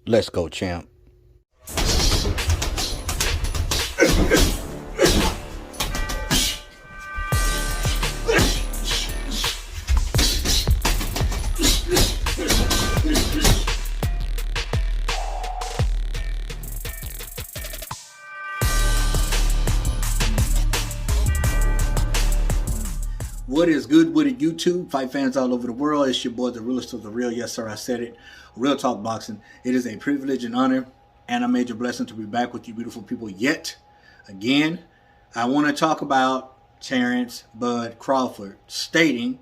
Let's go, champ. What is good with it, YouTube? Fight fans all over the world. It's your boy, the realest of the real. Yes, sir, I said it. Real Talk Boxing. It is a privilege and honor and a major blessing to be back with you beautiful people yet again. I want to talk about Terence Bud Crawford stating,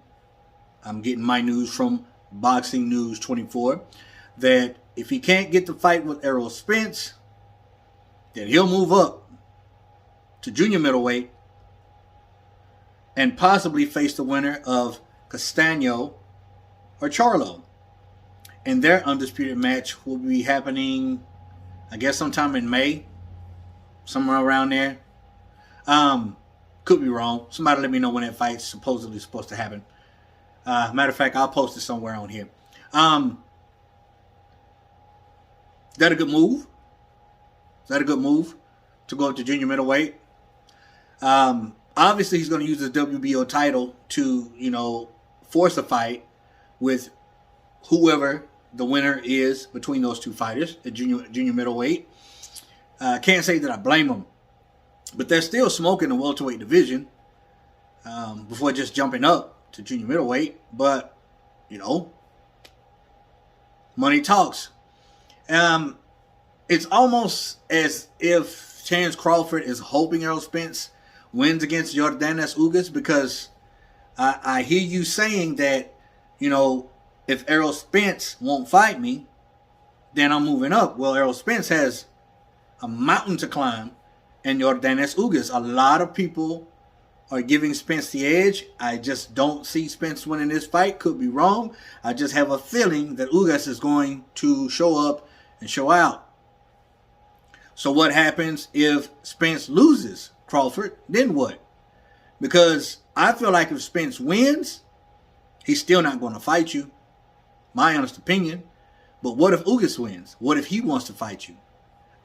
I'm getting my news from Boxing News 24, that if he can't get the fight with Errol Spence, then he'll move up to junior middleweight and possibly face the winner of Castano or Charlo. And their undisputed match will be happening, I guess, sometime in May. Somewhere around there. Could be wrong. Somebody let me know when that fight's supposedly supposed to happen. Matter of fact, I'll post it somewhere on here. Is that a good move? Is that a good move to go up to junior middleweight? Obviously, he's going to use his WBO title to, force a fight with whoever the winner is between those two fighters at junior middleweight. Can't say that I blame him, but they're still smoking the welterweight division before just jumping up to junior middleweight. But, money talks. It's almost as if Terence Crawford is hoping Errol Spence wins against Yordenis Ugas, because I hear you saying that, if Errol Spence won't fight me, then I'm moving up. Well, Errol Spence has a mountain to climb, and Yordenis Ugas. A lot of people are giving Spence the edge. I just don't see Spence winning this fight. Could be wrong. I just have a feeling that Ugas is going to show up and show out. So what happens if Spence loses Crawford? Then what? Because I feel like if Spence wins, he's still not going to fight you. My honest opinion. But what if Ugas wins? What if he wants to fight you?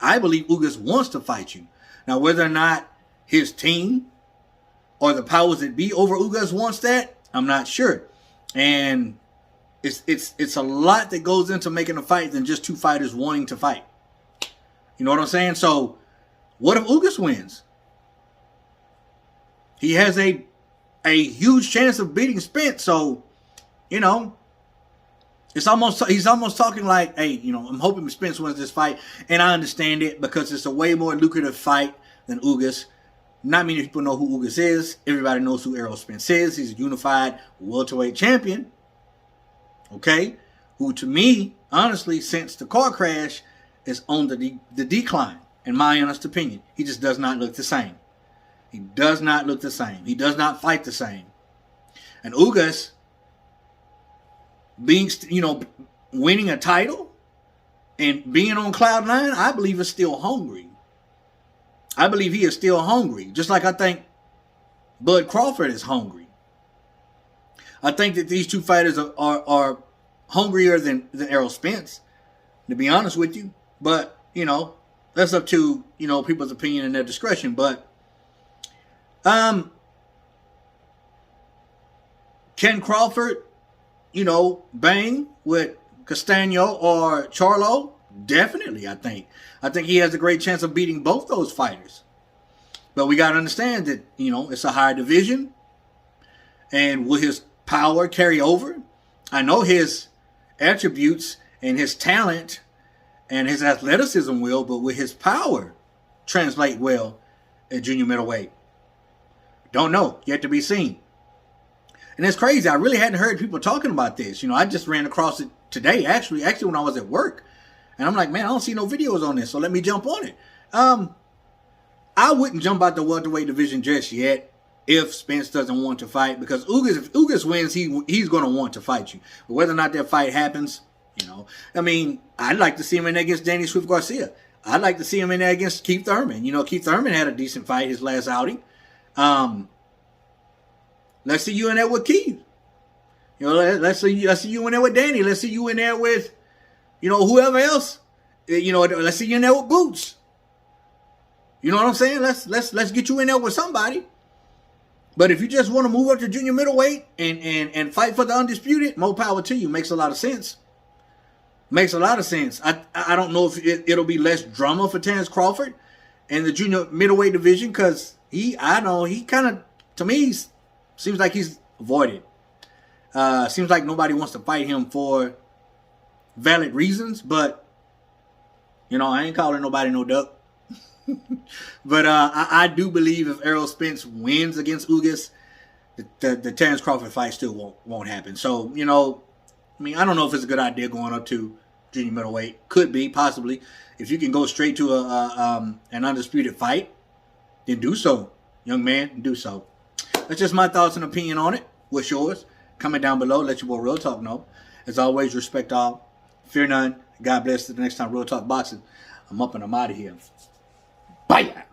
I believe Ugas wants to fight you. Now, whether or not his team or the powers that be over Ugas wants that, I'm not sure. And it's a lot that goes into making a fight than just two fighters wanting to fight. You know what I'm saying? So, what if Ugas wins? He has a huge chance of beating Spence. So, he's almost talking like, hey, I'm hoping Spence wins this fight. And I understand it because it's a way more lucrative fight than Ugas. Not many people know who Ugas is. Everybody knows who Errol Spence is. He's a unified welterweight champion. Okay? Who, to me, honestly, since the car crash, is on the decline. In my honest opinion. He just does not look the same. He does not look the same. He does not fight the same. And Ugas, being, winning a title and being on cloud nine, I believe is still hungry. I believe he is still hungry. Just like I think Bud Crawford is hungry. I think that these two fighters are hungrier than Errol Spence, to be honest with you. But, that's up to, people's opinion and their discretion. But, can Crawford, bang with Castano or Charlo? Definitely, I think. I think he has a great chance of beating both those fighters. But we got to understand that, it's a higher division. And will his power carry over? I know his attributes and his talent and his athleticism will, but will his power translate well at junior middleweight? Don't know. Yet to be seen. And it's crazy. I really hadn't heard people talking about this. I just ran across it today, actually when I was at work. And I'm like, man, I don't see no videos on this, so let me jump on it. I wouldn't jump out the welterweight division just yet if Spence doesn't want to fight. Because if Ugas wins, he's going to want to fight you. But whether or not that fight happens, I'd like to see him in there against Danny Swift Garcia. I'd like to see him in there against Keith Thurman. Keith Thurman had a decent fight his last outing. Let's see you in there with Keith. Let's see you in there with Danny. Let's see you in there with, whoever else You know, let's see you in there with boots. You know what I'm saying? Let's get you in there with somebody. But if you just want to move up to junior middleweight and fight for the undisputed, more power to you. Makes a lot of sense. Makes a lot of sense. I don't know if it'll be less drama for Terence Crawford in the junior middleweight division, because he kind of, to me, seems like he's avoided. Seems like nobody wants to fight him for valid reasons, but, you know, I ain't calling nobody no duck. But I do believe if Errol Spence wins against Ugas, the Terence Crawford fight still won't happen. So, you know, I mean, I don't know if it's a good idea going up to junior middleweight. Could be, possibly. If you can go straight to an undisputed fight, then do so, young man. Do so. That's just my thoughts and opinion on it. What's yours? Comment down below. Let your boy Real Talk know. As always, respect all. Fear none. God bless. Till the next time, Real Talk Boxing. I'm up and I'm out of here. Bye.